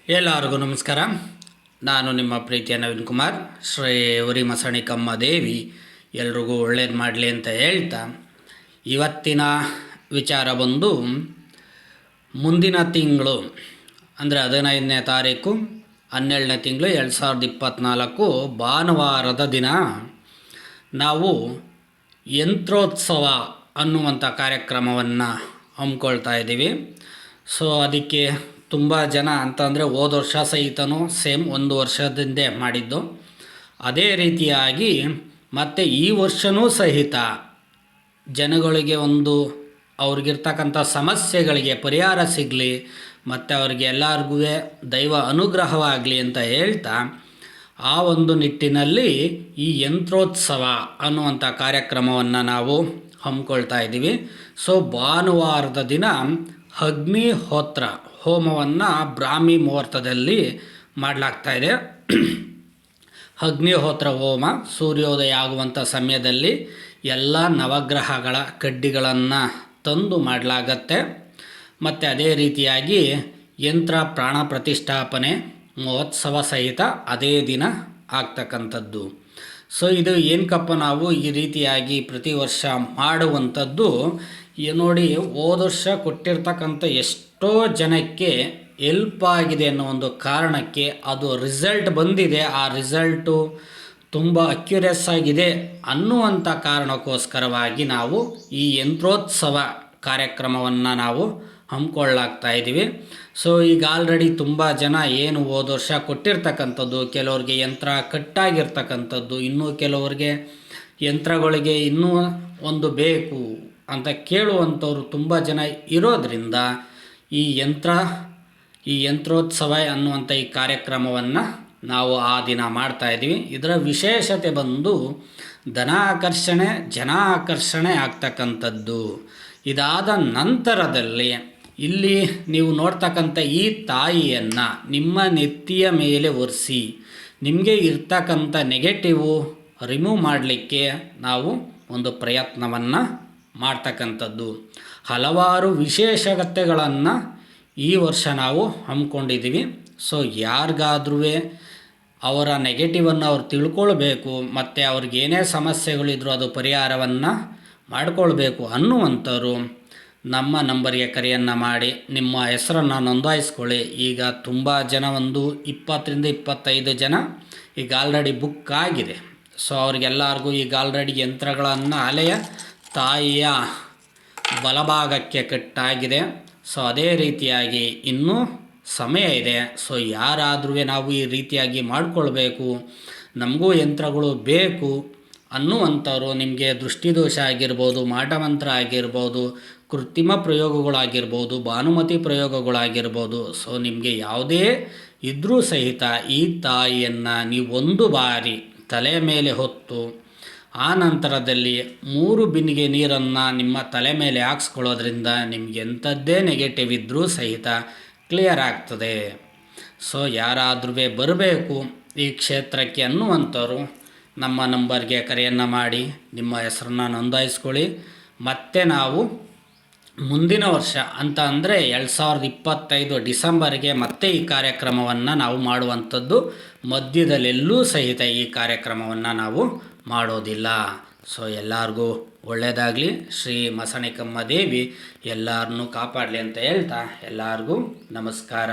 ಎಲ್ಲರಿಗೂ ನಮಸ್ಕಾರ. ನಾನು ನಿಮ್ಮ ಪ್ರೀತಿಯ ನವೀನ್ ಕುಮಾರ್. ಶ್ರೀ ಉರಿ ಮಸಣಿಕಮ್ಮ ದೇವಿ ಎಲ್ರಿಗೂ ಒಳ್ಳೇದು ಮಾಡಲಿ ಅಂತ ಹೇಳ್ತಾ, ಇವತ್ತಿನ ವಿಚಾರ ಬಂದು ಮುಂದಿನ ತಿಂಗಳು ಅಂದರೆ 15ನೇ ತಾರೀಕು 12ನೇ ತಿಂಗಳು 2024 ಭಾನುವಾರದ ದಿನ ನಾವು ಯಂತ್ರೋತ್ಸವ ಅನ್ನುವಂಥ ಕಾರ್ಯಕ್ರಮವನ್ನು ಹಮ್ಮಿಕೊಳ್ತಾ ಇದ್ದೀವಿ. ಸೊ ಅದಕ್ಕೆ ತುಂಬ ಜನ ಅಂತಂದರೆ ಹೋದ ವರ್ಷ ಸಹಿತನೂ ಸೇಮ್ 1 ವರ್ಷದಿಂದೇ ಮಾಡಿದ್ದು. ಅದೇ ರೀತಿಯಾಗಿ ಮತ್ತು ಈ ವರ್ಷವೂ ಸಹಿತ ಜನಗಳಿಗೆ ಅವ್ರಿಗಿರ್ತಕ್ಕಂಥ ಸಮಸ್ಯೆಗಳಿಗೆ ಪರಿಹಾರ ಸಿಗಲಿ ಮತ್ತು ಅವ್ರಿಗೆ ಎಲ್ಲರಿಗೂ ದೈವ ಅನುಗ್ರಹವಾಗಲಿ ಅಂತ ಹೇಳ್ತಾ, ಆ ಒಂದು ನಿಟ್ಟಿನಲ್ಲಿ ಈ ಯಂತ್ರೋತ್ಸವ ಅನ್ನುವಂಥ ಕಾರ್ಯಕ್ರಮವನ್ನು ನಾವು ಹಮ್ಮಿಕೊಳ್ತಾ ಇದ್ದೀವಿ. ಸೊ ಭಾನುವಾರದ ದಿನ ಅಗ್ನಿಹೋತ್ರ ಹೋಮವನ್ನು ಬ್ರಾಹ್ಮಿ ಮುಹೂರ್ತದಲ್ಲಿ ಮಾಡಲಾಗ್ತಾಯಿದೆ. ಅಗ್ನಿಹೋತ್ರ ಹೋಮ ಸೂರ್ಯೋದಯ ಆಗುವಂಥ ಸಮಯದಲ್ಲಿ ಎಲ್ಲ ನವಗ್ರಹಗಳ ಕಡ್ಡಿಗಳನ್ನು ತಂದು ಮಾಡಲಾಗತ್ತೆ. ಮತ್ತು ಅದೇ ರೀತಿಯಾಗಿ ಯಂತ್ರ ಪ್ರಾಣ ಪ್ರತಿಷ್ಠಾಪನೆ ಮಹೋತ್ಸವ ಸಹಿತ ಅದೇ ದಿನ ಆಗ್ತಕ್ಕಂಥದ್ದು. ಸೊ ಇದು ಏನಕ್ಕಪ್ಪ ನಾವು ಈ ರೀತಿಯಾಗಿ ಪ್ರತಿ ವರ್ಷ ಮಾಡುವಂಥದ್ದು, ನೋಡಿ ಹೋದ ವರ್ಷ ಕೊಟ್ಟಿರ್ತಕ್ಕಂಥ ಎಷ್ಟೋ ಜನಕ್ಕೆ ಹೆಲ್ಪ್ ಆಗಿದೆ ಅನ್ನೋ ಒಂದು ಕಾರಣಕ್ಕೆ ಅದು ರಿಸಲ್ಟ್ ಬಂದಿದೆ. ಆ ರಿಸಲ್ಟು ತುಂಬ ಅಕ್ಯುರೇಸ್ ಆಗಿದೆ ಅನ್ನುವಂಥ ಕಾರಣಕ್ಕೋಸ್ಕರವಾಗಿ ನಾವು ಈ ಯಂತ್ರೋತ್ಸವ ಕಾರ್ಯಕ್ರಮವನ್ನು ನಾವು ಹಮ್ಮಿಕೊಳ್ಳಾಗ್ತಾ ಇದ್ದೀವಿ. ಸೊ ಈಗ ಆಲ್ರೆಡಿ ತುಂಬ ಜನ ಏನು ಹೋದ ವರ್ಷ ಕೊಟ್ಟಿರ್ತಕ್ಕಂಥದ್ದು, ಕೆಲವ್ರಿಗೆ ಯಂತ್ರ ಕಟ್ಟಾಗಿರ್ತಕ್ಕಂಥದ್ದು, ಇನ್ನೂ ಕೆಲವ್ರಿಗೆ ಯಂತ್ರಗಳಿಗೆ ಇನ್ನೂ ಒಂದು ಬೇಕು ಅಂತ ಕೇಳುವಂಥವ್ರು ತುಂಬ ಜನ ಇರೋದರಿಂದ ಈ ಯಂತ್ರೋತ್ಸವ ಅನ್ನುವಂಥ ಈ ಕಾರ್ಯಕ್ರಮವನ್ನು ನಾವು ಆ ದಿನ ಮಾಡ್ತಾಯಿದ್ದೀವಿ. ಇದರ ವಿಶೇಷತೆ ಬಂದು ಧನ ಆಕರ್ಷಣೆ, ಜನ ಆಕರ್ಷಣೆ ಆಗ್ತಕ್ಕಂಥದ್ದು. ಇದಾದ ನಂತರದಲ್ಲಿ ಇಲ್ಲಿ ನೀವು ನೋಡ್ತಕ್ಕಂಥ ಈ ತಾಯಿಯನ್ನು ನಿಮ್ಮ ನೆತ್ತಿಯ ಮೇಲೆ ಒರೆಸಿ ನಿಮಗೆ ಇರ್ತಕ್ಕಂಥ ನೆಗೆಟಿವು ರಿಮೂವ್ ಮಾಡಲಿಕ್ಕೆ ನಾವು ಒಂದು ಪ್ರಯತ್ನವನ್ನು ಮಾಡ್ತಕ್ಕಂಥದ್ದು. ಹಲವಾರು ವಿಶೇಷತೆಗಳನ್ನು ಈ ವರ್ಷ ನಾವು ಹಮ್ಮಿಕೊಂಡಿದ್ದೀವಿ. ಸೊ ಯಾರಿಗಾದ್ರೂ ಅವರ ನೆಗೆಟಿವನ್ನು ಅವ್ರು ತಿಳ್ಕೊಳ್ಬೇಕು ಮತ್ತು ಅವ್ರಿಗೇನೇ ಸಮಸ್ಯೆಗಳಿದ್ರೂ ಅದು ಪರಿಹಾರವನ್ನು ಮಾಡಿಕೊಳ್ಬೇಕು ಅನ್ನುವಂಥವ್ರು ನಮ್ಮ ನಂಬರ್ಗೆ ಕರೆಯನ್ನು ಮಾಡಿ ನಿಮ್ಮ ಹೆಸರನ್ನು ನೋಂದಾಯಿಸ್ಕೊಳ್ಳಿ. ಈಗ ತುಂಬ ಜನ 20 ರಿಂದ 25 ಜನ ಈಗ ಆಲ್ರೆಡಿ ಬುಕ್ ಆಗಿದೆ. ಸೊ ಅವ್ರಿಗೆಲ್ಲರಿಗೂ ಈಗ ಆಲ್ರೆಡಿ ಯಂತ್ರಗಳನ್ನು ಅಲೆಯ ತಾಯಿಯ ಬಲಭಾಗಕ್ಕೆ ಕಟ್ಟಾಗಿದೆ. ಸೊ ಅದೇ ರೀತಿಯಾಗಿ ಇನ್ನೂ ಸಮಯ ಇದೆ. ಸೊ ಯಾರಾದರೂ ನಾವು ಈ ರೀತಿಯಾಗಿ ಮಾಡಿಕೊಳ್ಬೇಕು, ನಮಗೂ ಯಂತ್ರಗಳು ಬೇಕು ಅನ್ನುವಂಥವ್ರು, ನಿಮಗೆ ದೃಷ್ಟಿದೋಷ ಆಗಿರ್ಬೋದು, ಮಾಟಮಂತ್ರ ಆಗಿರ್ಬೋದು, ಕೃತ್ರಿಮ ಪ್ರಯೋಗಗಳಾಗಿರ್ಬೋದು, ಭಾನುಮತಿ ಪ್ರಯೋಗಗಳಾಗಿರ್ಬೋದು, ಸೊ ನಿಮಗೆ ಯಾವುದೇ ಇದ್ದರೂ ಸಹಿತ ಈ ತಾಯಿಯನ್ನು ನೀವು ಒಂದು ಬಾರಿ ತಲೆ ಮೇಲೆ ಹೊತ್ತು ಆ ನಂತರದಲ್ಲಿ 3 ಬಿಂದಿಗೆ ನೀರನ್ನು ನಿಮ್ಮ ತಲೆ ಮೇಲೆ ಹಾಕ್ಸ್ಕೊಳ್ಳೋದ್ರಿಂದ ನಿಮ್ಗೆ ಎಂಥದ್ದೇ ನೆಗೆಟಿವ್ ಇದ್ದರೂ ಸಹಿತ ಕ್ಲಿಯರ್ ಆಗ್ತದೆ. ಸೊ ಯಾರಾದ್ರೂ ಬರಬೇಕು ಈ ಕ್ಷೇತ್ರಕ್ಕೆ ಅನ್ನುವಂಥವ್ರು ನಮ್ಮ ನಂಬರ್ಗೆ ಕರೆಯನ್ನು ಮಾಡಿ ನಿಮ್ಮ ಹೆಸರನ್ನು ನೋಂದಾಯಿಸ್ಕೊಳ್ಳಿ. ಮತ್ತು ನಾವು ಮುಂದಿನ ವರ್ಷ ಅಂತ ಅಂದರೆ 2025 ಡಿಸೆಂಬರ್ಗೆ ಮತ್ತೆ ಈ ಕಾರ್ಯಕ್ರಮವನ್ನು ನಾವು ಮಾಡುವಂಥದ್ದು. ಮಧ್ಯದಲ್ಲೆಲ್ಲೂ ಸಹಿತ ಈ ಕಾರ್ಯಕ್ರಮವನ್ನು ನಾವು ಮಾಡೋದಿಲ್ಲ. ಸೊ ಎಲ್ಲರಿಗೂ ಒಳ್ಳೆಯದಾಗಲಿ. ಶ್ರೀ ಮಸಣಿಕಮ್ಮ ದೇವಿ ಎಲ್ಲರನ್ನೂ ಕಾಪಾಡಲಿ ಅಂತ ಹೇಳ್ತಾ ಎಲ್ಲರಿಗೂ ನಮಸ್ಕಾರ.